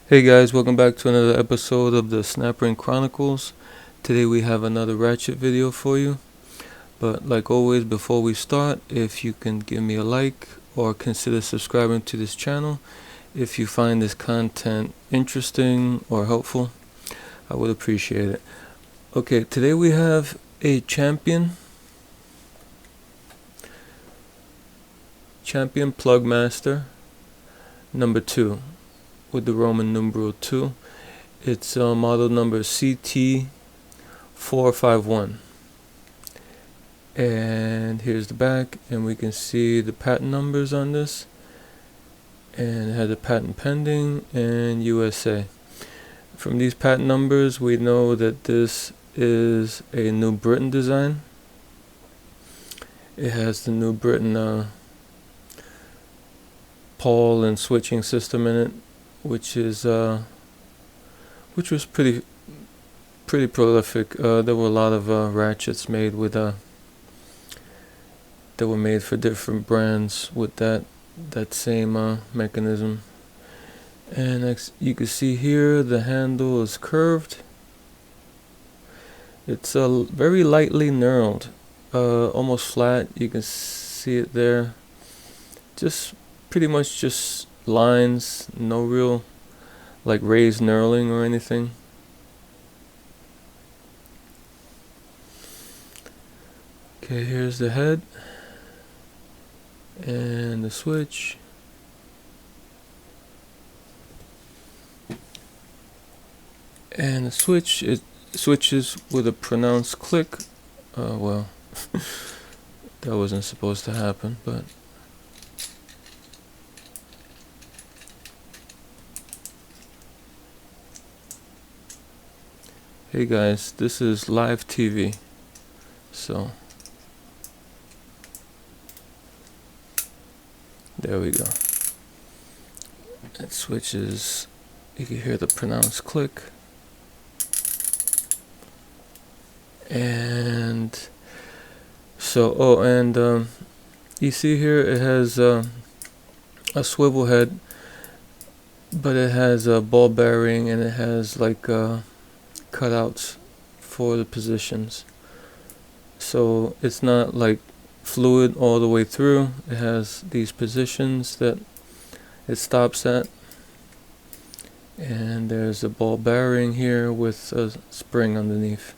Hey guys, welcome back to another episode of the Snap Ring Chronicles. Today we have another Ratchet video for you. But like always, before we start, if you can give me a like or consider subscribing to this channel if you find this content interesting or helpful, I would appreciate it. Okay, today we have a Champion Plug Master number 2 with the Roman numeral 2. It's model number CT-451. And here's the back, and we can see the patent numbers on this. And it has a patent pending and USA. From these patent numbers, we know that this is a New Britain design. It has the New Britain pole and switching system in it, which was pretty prolific. There were a lot of ratchets made with that were made for different brands with that same mechanism. And you can see here the handle is curved. It's very lightly knurled, almost flat. You can see it there. Just pretty much just lines, no real like raised knurling or anything. Okay, here's the head and the switch. And the switch, it switches with a pronounced click. Well, that wasn't supposed to happen, but hey guys, this is live TV, so there we go. It switches, you can hear the pronounced click. And so, you see here it has a swivel head, but it has a ball bearing and it has like cutouts for the positions. So it's not like fluid all the way through. It has these positions that it stops at. And there's a ball bearing here with a spring underneath.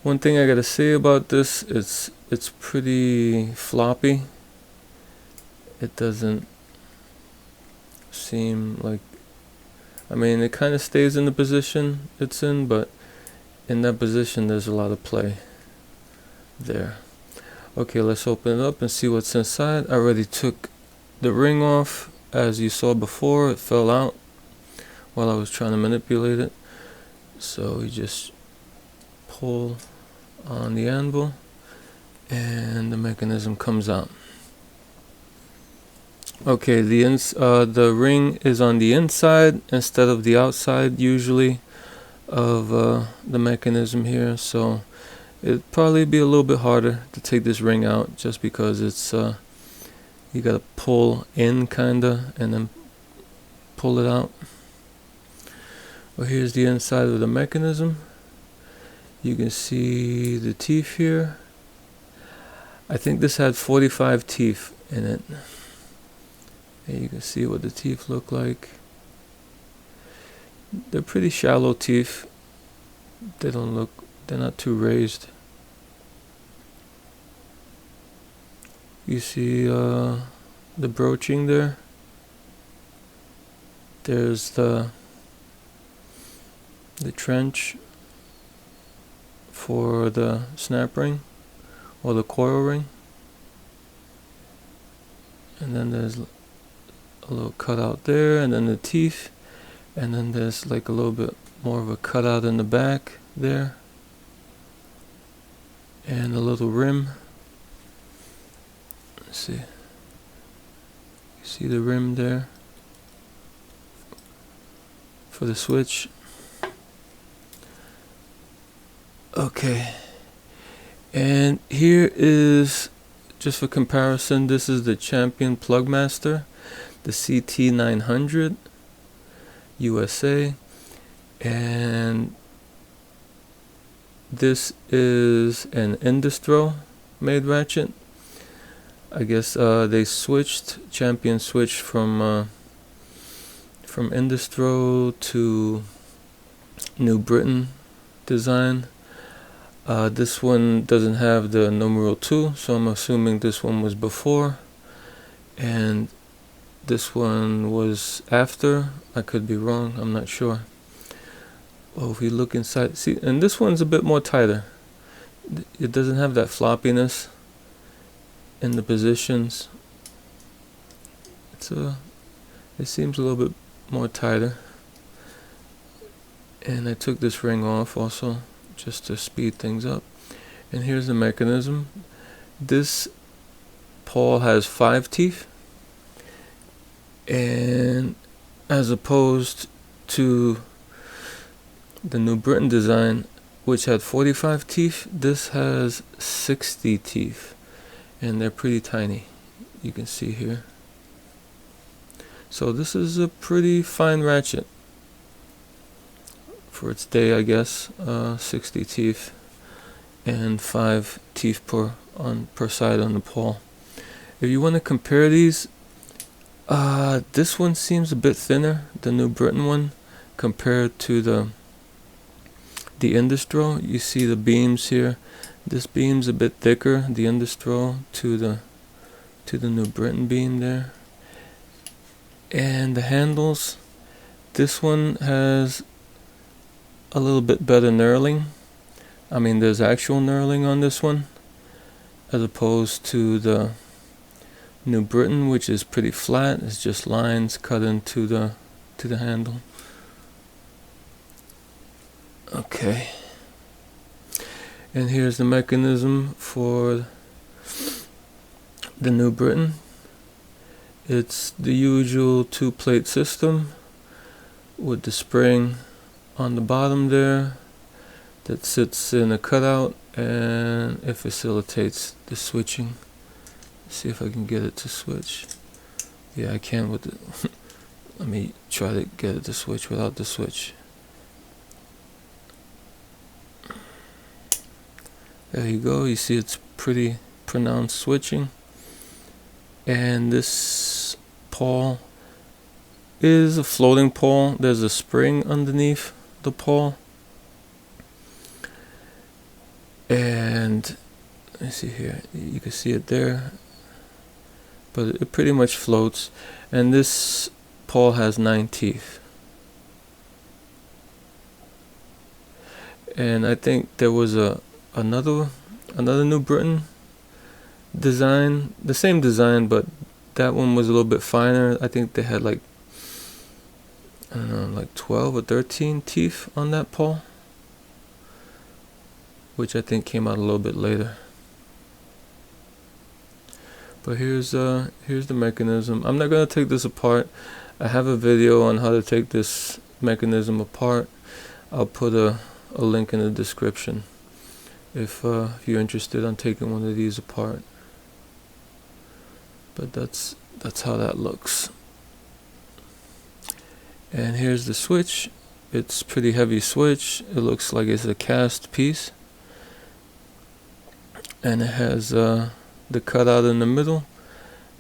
One thing I gotta say about this, it's pretty floppy. It doesn't seem like, I mean, it kind of stays in the position it's in, but in that position there's a lot of play there. Okay, let's open it up and see what's inside. I already took the ring off. As you saw before, it fell out while I was trying to manipulate it. So you just pull on the anvil and the mechanism comes out. Okay, the ring is on the inside instead of the outside usually of the mechanism here, so it'd probably be a little bit harder to take this ring out just because it's you gotta pull in kinda and then pull it out. Well, here's the inside of the mechanism. You can see the teeth here. I think this had 45 teeth in it. And you can see what the teeth look like. They're pretty shallow teeth. They're not too raised. You see the broaching there. There's the trench for the snap ring or the coil ring, and then there's a little cutout there, and then the teeth, and then there's like a little bit more of a cutout in the back there, and a little rim. Let's see, you see the rim there for the switch. Okay, and here is, just for comparison, this is the Champion Plug Master, the CT-900. USA. And this is an Industro made ratchet. I guess they Champion switched from Industro to New Britain design. This one doesn't have the numeral 2, so I'm assuming this one was before and this one was after. I could be wrong, I'm not sure. Well, if we look inside, see, and this one's a bit more tighter. It doesn't have that floppiness in the positions. It seems a little bit more tighter. And I took this ring off also just to speed things up. And here's the mechanism. This pawl has 5 teeth, and as opposed to the New Britain design, which had 45 teeth, this has 60 teeth, and they're pretty tiny, you can see here. So this is a pretty fine ratchet for its day, I guess. 60 teeth and 5 teeth per side on the pawl. If you want to compare these, this one seems a bit thinner, the New Britain one, compared to the Industro. You see the beams here. This beam's a bit thicker, the Industro to the New Britain beam there. And the handles, this one has a little bit better knurling. I mean, there's actual knurling on this one, as opposed to the New Britain, which is pretty flat. It's just lines cut into the handle. Okay. And here's the mechanism for the New Britain. It's the usual 2-plate system with the spring on the bottom there that sits in a cutout, and it facilitates the switching. Let's see if I can get it to switch. Yeah, I can with it. Let me try to get it to switch without the switch. There you go. You see it's pretty pronounced switching. And this pawl is a floating pawl. There's a spring underneath the pawl. And let me see here. You can see it there. But it pretty much floats. And this pawl has 9 teeth. And I think there was another New Britain design, the same design, but that one was a little bit finer. I think they had like, I don't know, like 12 or 13 teeth on that pawl, which I think came out a little bit later. But here's the mechanism. I'm not gonna take this apart. I have a video on how to take this mechanism apart. I'll put a link in the description if you're interested on taking one of these apart. But that's how that looks. And here's the switch. It's pretty heavy switch. It looks like it's a cast piece, and it has the cutout in the middle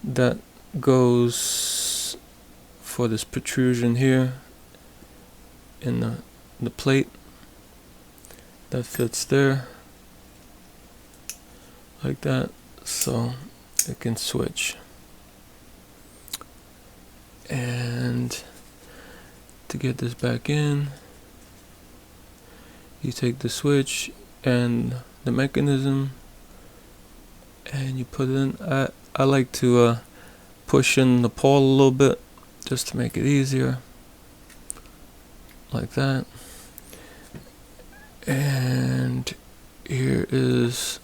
that goes for this protrusion here in the plate that fits there like that, so it can switch. And to get this back in, you take the switch and the mechanism and you put it in. I like to push in the pawl a little bit just to make it easier, like that. And here is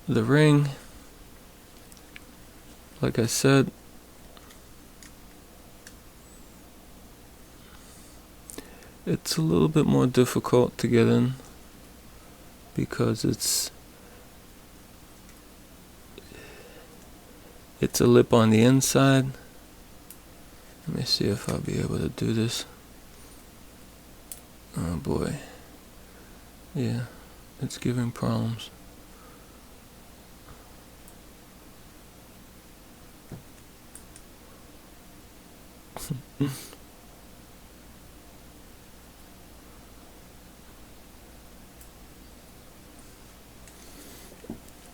the ring. Like I said, it's a little bit more difficult to get in because it's a lip on the inside, Let me see if I'll be able to do this. Oh boy. Yeah, it's giving problems.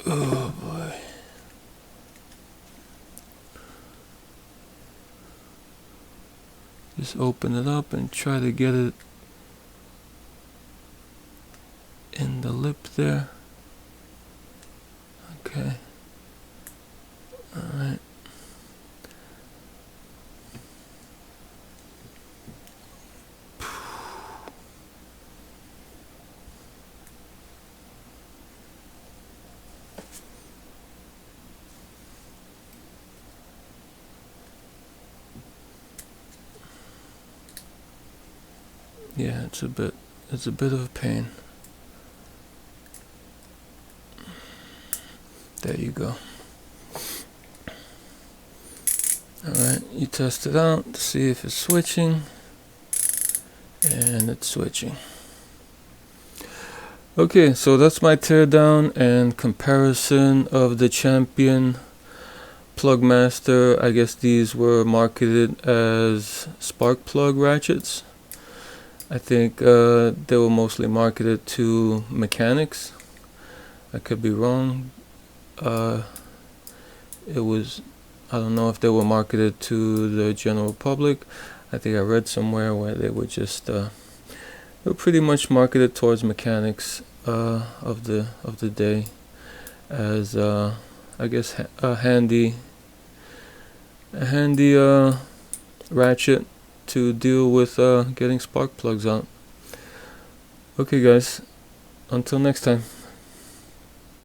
Oh boy. Just open it up and try to get it in the lip there. Okay. Alright. Yeah, it's a bit of a pain. There you go. Alright, you test it out to see if it's switching, and it's switching. Okay, so that's my teardown and comparison of the Champion plug master. I guess these were marketed as spark plug ratchets. I think they were mostly marketed to mechanics. I could be wrong. It was, I don't know if they were marketed to the general public. I think I read somewhere where they were just they were pretty much marketed towards mechanics of the day, as I guess a handy ratchet to deal with getting spark plugs out. Okay guys, until next time.